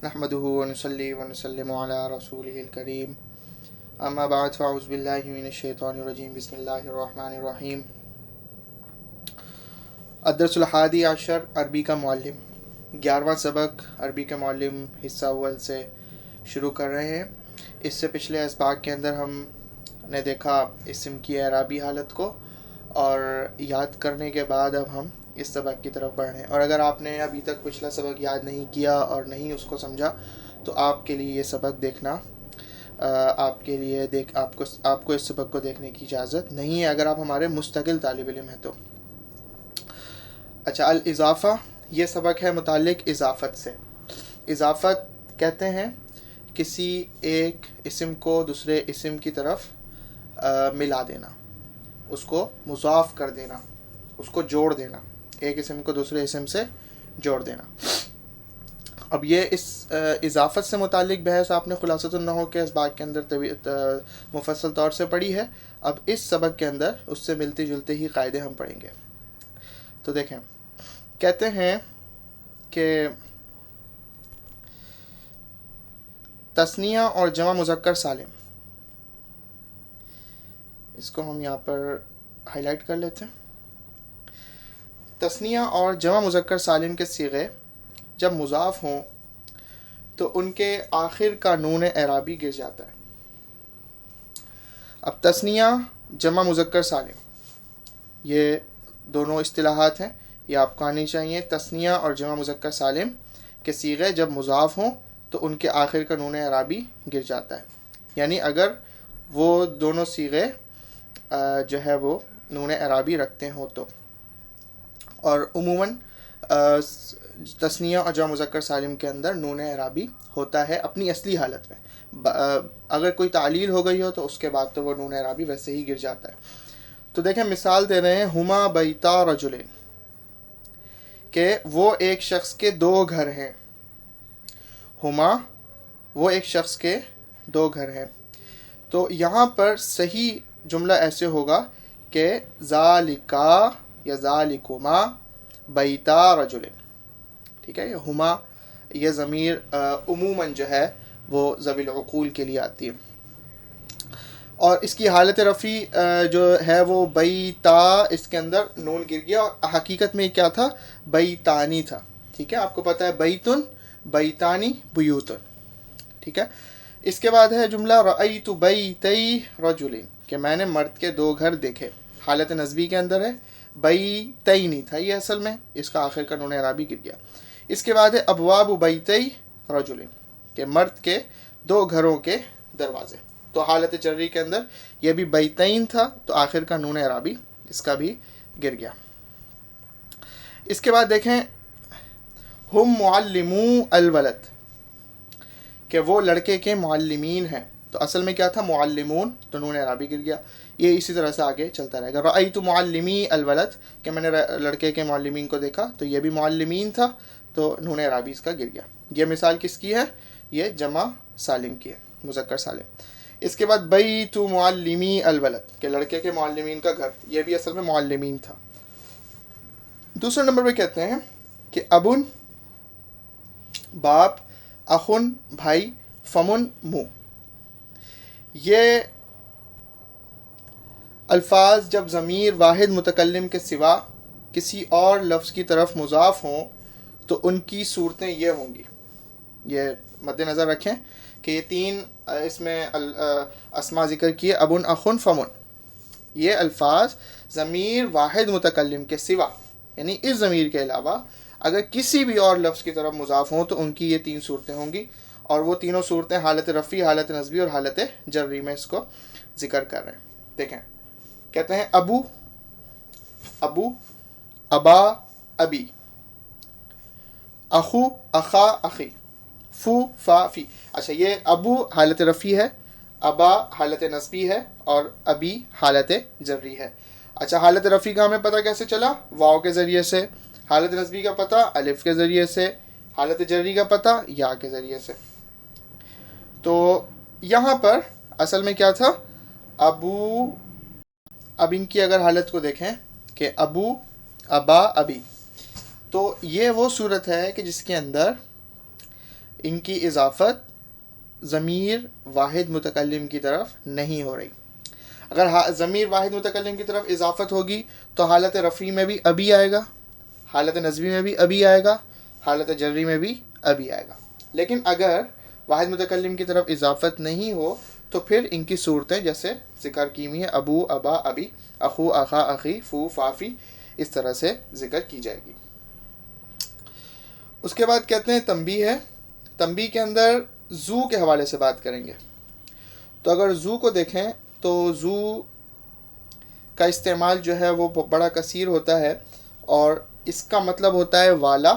नहमदुहु व नुसल्ली व नुसल्लिमु अला रसूलिहिल करीम अम्मा बाद फ़अऊज़ु बिल्लाहि मिनश शैतानिर रजीम बिस्मिल्लाहिर रहमानिर रहीम। अद्दर्सुल हादी अशर अरबी का मुअल्लिम, 11वां सबक अरबी का मुअल्लिम हिस्सा अव्वल से शुरू कर रहे हैं। इससे पिछले असबाक के अंदर हमने देखा इस्म की एराबी हालत को, और याद करने के बाद अब हम इस सबक की तरफ बढ़ रहे हैं। और अगर आपने अभी तक पिछला सबक याद नहीं किया और नहीं उसको समझा तो आपके लिए ये सबक देखना आपके लिए आपको इस सबक को देखने की इजाज़त नहीं है अगर आप हमारे मुस्तकिल तालिब इल्म हैं तो। अच्छा, अल इज़ाफ़ा, ये सबक है मुताल्लिक़ इज़ाफ़त से। इज़ाफ़त कहते हैं किसी एक इस्म को दूसरे इस्म की तरफ मिला देना, उसको मुज़ाफ़ कर देना, उसको जोड़ देना, एक इस्म को दूसरे इस्म से जोड़ देना। अब ये इस इज़ाफ़त से मुताल्लिक़ बहस आपने खुलासतुन नहव के असबाक के अंदर मुफस्सल तौर से पढ़ी है। अब इस सबक के अंदर उससे मिलती जुलते ही क़ायदे हम पढ़ेंगे। तो देखें, कहते हैं कि तस्निया और जमा मुज़क्कर सालिम, इसको हम यहाँ पर हाईलाइट कर लेते हैं। तस्निया और जमा मुज़क्कर सालिम के सीग़े जब मुज़ाफ़ हों तो उनके आखिर का नून एराबी गिर जाता है। अब तस्निया जमा मुज़क्कर सालिम, ये दोनों इस्तिलाहात हैं, ये आपको आनी चाहिए। तस्निया और जमा मुज़क्कर सालिम के सीग़े जब मुज़ाफ़ हों तो उनके आखिर का नून एराबी गिर जाता है। यानी अगर वो दोनों सीग़े जो है वो नून एराबी रखते हो तो। और उमूमन तस्निया और जमा मुज़क्कर सालिम के अंदर नून एराबी होता है अपनी असली हालत में। अगर कोई तालील हो गई हो तो उसके बाद तो वो नून एराबी वैसे ही गिर जाता है। तो देखें, मिसाल दे रहे हैं, हुमा बैता रजुलिन, कि वो एक शख्स के दो घर हैं। हुमा, वो एक शख्स के दो घर हैं। तो यहाँ पर सही जुमला ऐसे होगा कि ज़ालिका या ज़ालिकुमा बैता रजुलिन। ठीक है, ये हुमा, ये ज़मीर उमूमन जो है वो ज़वील उक़ूल के लिए आती है। और इसकी हालत रफ़ी जो है वो बैता, इसके अंदर नून गिर गया और हकीकत में क्या था, बैतानी था। ठीक है, आपको पता है बैतुन, बैतानी, बुयूतुन। ठीक है, इसके बाद है जुमला रअयतु बैतई रजुलिन, कि मैंने मर्द के दो घर देखे। हालत नस्बी के अंदर है, बैतई नहीं था ये असल में, इसका आखिर का नून एराबी गिर गया। इसके बाद है अबवाब बैतई रजुलिन, के मर्द के दो घरों के दरवाजे। तो हालत जर्री के अंदर यह भी बैतईन था, तो आखिर का नून एराबी इसका भी गिर गया। इसके बाद देखें, हुम मुअल्लिमू अलवलद, कि वो लड़के के मुअल्लिमीन हैं। तो असल में क्या था, मुअल्लिमून, तो नून एराबी गिर गया। ये इसी तरह से आगे चलता रहेगा। रअयतु मुअल्लिमी अलवलद, कि मैंने लड़के के मुअल्लिमीन को देखा, तो ये भी मुअल्लिमीन था, तो नून एराबी इसका गिर गया। ये मिसाल किसकी है, ये जमा सालिम की है, मुज़क्कर सालिम। इसके बाद बैतु मुअल्लिमी अलवलद, के लड़के के मुअल्लिमीन का घर, ये भी असल में मुअल्लिमीन था। दूसरे नंबर पे कहते हैं कि अबुन, बाप, अखुन, भाई, फमुन, मुँह, ये अल्फाज जब ज़मीर वाहिद मुतकल्लिम के सिवा किसी और लफ्ज़ की तरफ मुज़ाफ़ हों तो उनकी सूरतें ये होंगी। ये मद्देनज़र रखें कि ये तीन इसमें अस्मा ज़िक्र किए, अबुन, अखुन, फमुन। ये अल्फाज ज़मीर वाहिद मुतकल्लिम के सिवा, यानी इस ज़मीर के अलावा अगर किसी भी और लफ्ज़ की तरफ मुज़ाफ़ हों तो उनकी ये तीन सूरतें होंगी। और वो तीनों सूरतें हालत रफ़ी, हालत नस्बी और हालत जर्री में इसको ज़िक्र कर रहे हैं। देखें, कहते हैं अबू, अबू, अबा, अबी, अखू, अखा, अखी, फू, फा, फी। अच्छा, ये अबू हालत रफ़ी है, अबा हालत नस्बी है और अबी हालत जर्री है। अच्छा, हालत रफ़ी का हमें पता कैसे चला, वाव के ज़रिए से। हालत नस्बी का पता अलिफ के ज़रिए से। हालत जर्री का पता या के ज़रिए से। तो यहाँ पर असल में क्या था, अबू, अब इनकी अगर हालत को देखें कि अबू, अबा, अबी, तो ये वो सूरत है कि जिसके अंदर ان کی اضافت ضمیر واحد متکلم کی طرف نہیں ہو رہی. اگر ضمیر واحد متکلم کی طرف اضافت ہوگی تو حالت رفعی میں بھی ابھی آئے گا, حالت نصبی میں بھی ابھی آئے گا, حالت جری میں بھی ابھی آئے گا. لیکن اگر واحد متکلم کی طرف اضافت نہیں ہو تو پھر ان کی صورتیں جیسے ذکر کی ہوئی ہیں ابو, ابا, ابی, اخو, اخا, اخی, فو, فافی, اس طرح سے ذکر کی جائے گی. اس کے بعد کہتے ہیں تنبیہ ہے. تنبیہ کے اندر زو کے حوالے سے بات کریں گے. تو اگر زو کو دیکھیں تو زو کا استعمال جو ہے وہ بڑا کثیر ہوتا ہے, اور اس کا مطلب ہوتا ہے والا,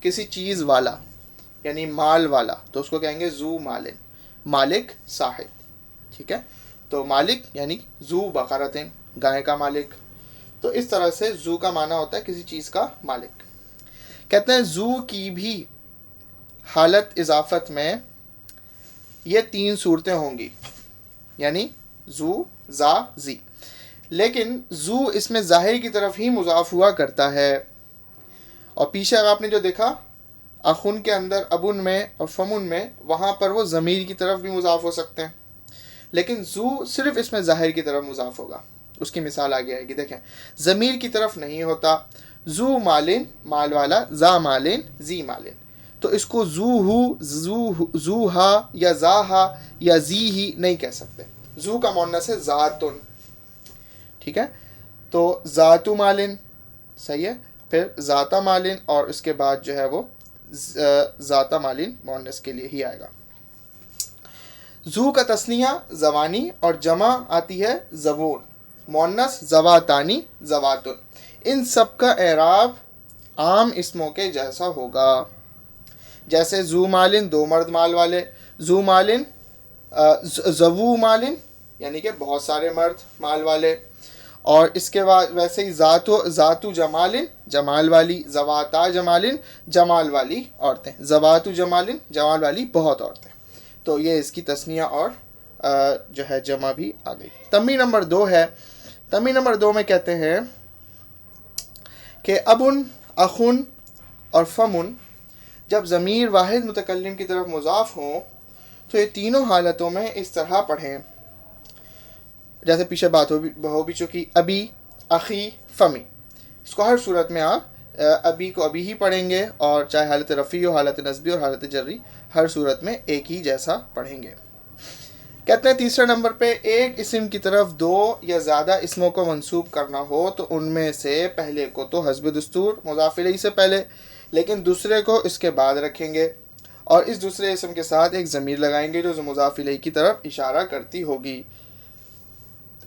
کسی چیز والا, یعنی مال والا. تو اس کو کہیں گے زو مالن, مالک, صاحب. ٹھیک ہے, تو مالک یعنی زو بقرتن, گائے کا مالک. تو اس طرح سے زو کا معنی ہوتا ہے کسی چیز کا مالک. کہتے ہیں زو کی بھی حالت اضافت میں یہ 3 صورتیں ہوں گی, یعنی زو, زا, زی. لیکن زو اس میں ظاہر کی طرف ہی مضاف ہوا کرتا ہے. اور پیچھے آپ نے جو دیکھا اخن کے اندر ابن میں اور فمن میں, وہاں پر وہ ضمیر کی طرف بھی مضاف ہو سکتے ہیں, لیکن زو صرف اس میں ظاہر کی طرف مضاف ہوگا. اس کی مثال آگے آئے گی, دیکھیں ضمیر کی طرف نہیں ہوتا. زو مالن مال والا, زا مالن زی مالن. تو اس کو زو ہو, زو ہا یا زا ہا یا زی ہی نہیں کہہ سکتے. زو کا مؤنث ہے ذاتن. ٹھیک ہے, تو ذاتو مالن صحیح ہے, پھر ذاتا مالن, اور اس کے بعد جو ہے وہ ذاتا مالن مؤنث کے لیے ہی آئے گا. زو کا تثنیہ زوانی اور جمع آتی ہے زبون, مؤنث زواتانی, زواتن. ان سب کا اعراب عام اسموں کے جیسا ہوگا. جیسے زو مالن 2 مرد مال والے, زو مالن زوو مالن یعنی کہ بہت سارے مرد مال والے. اور اس کے بعد ویسے ہی ذاتو جمالن جمال والی, زواتا جمالن جمال والی عورتیں, زواتو جمالن جمال والی بہت عورتیں. تو یہ اس کی تثنیہ اور جو ہے جمع بھی آ گئی. تنبیہ نمبر 2 ہے. تنبیہ نمبر 2 میں کہتے ہیں کہ ابن, اخن اور فمن جب ضمیر واحد متکلم کی طرف مضاف ہوں تو یہ تینوں حالتوں میں اس طرح پڑھیں جیسے پیچھے بات ہو بھی چکی, ابی, اخی, فمی. اس کو ہر صورت میں آپ ابی کو ابی ہی پڑھیں گے, اور چاہے حالت رفعی ہو, حالت نصبی اور حالت جری, ہر صورت میں ایک ہی جیسا پڑھیں گے. کہتے ہیں تیسرے نمبر پہ ایک اسم کی طرف 2 یا زیادہ اسموں کو منسوب کرنا ہو تو ان میں سے پہلے کو تو حسب دستور مضاف الیہ سے پہلے, لیکن دوسرے کو اس کے بعد رکھیں گے, اور اس دوسرے اسم کے ساتھ ایک ضمیر لگائیں گے جو مضاف الیہ کی طرف اشارہ کرتی ہوگی.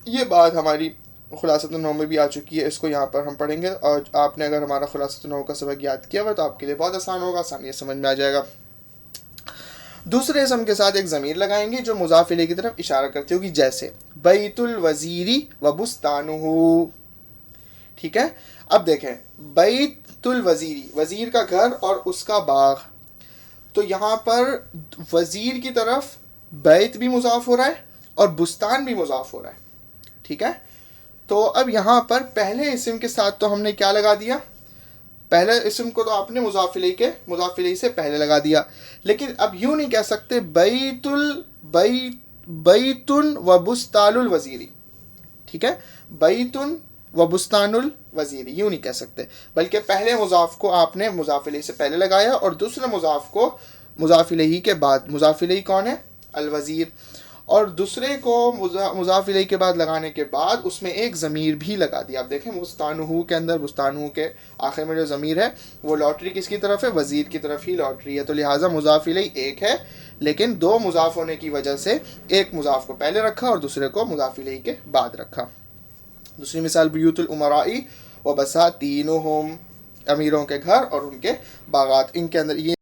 یہ بات ہماری خلاصۃ النحو میں بھی آ چکی ہے, اس کو یہاں پر ہم پڑھیں گے, اور آپ نے اگر ہمارا خلاصۃ النحو کا سبق یاد کیا ہوا تو آپ کے لیے بہت آسان ہوگا, آسانی سے سمجھ میں آ جائے گا. دوسرے اسم کے ساتھ ایک ضمیر لگائیں گے جو مضاف الیہ کی طرف اشارہ کرتی ہوگی, جیسے بیت الوزیری و بستانہ. ٹھیک ہے, اب دیکھیں بیت الوزیری, وزیر کا گھر اور اس کا باغ. تو یہاں پر وزیر کی طرف بیت بھی مضاف ہو رہا ہے اور بستان بھی مضاف ہو رہا ہے. ٹھیک ہے, تو اب یہاں پر پہلے اسم کے ساتھ تو ہم نے کیا لگا دیا, پہلے اسم کو تو آپ نے مضاف الیہ سے پہلے لگا دیا, لیکن اب یوں نہیں کہہ سکتے بیتن و بستان الوزیری. ٹھیک ہے, بیتن و بستان الوزیری یوں نہیں کہہ سکتے, بلکہ پہلے مضاف کو آپ نے مضاف الیہ سے پہلے لگایا اور دوسرے مضاف کو مضاف الیہ کے بعد. مضاف الیہ کون ہے, الوزیر, اور دوسرے کو مضاف الیہ کے بعد لگانے کے بعد اس میں ایک ضمیر بھی لگا دیا. آپ دیکھیں بستانہ کے اندر, بستانہ کے آخر میں جو ضمیر ہے وہ لوٹری کس کی طرف ہے, وزیر کی طرف ہی لوٹری ہے. تو لہٰذا مضاف الیہ ایک ہے, لیکن 2 مضاف ہونے کی وجہ سے ایک مضاف کو پہلے رکھا اور دوسرے کو مضاف الیہ کے بعد رکھا. دوسری مثال بیوت الامراء و بساتینہم, امیروں کے گھر اور ان کے باغات. ان کے اندر یہ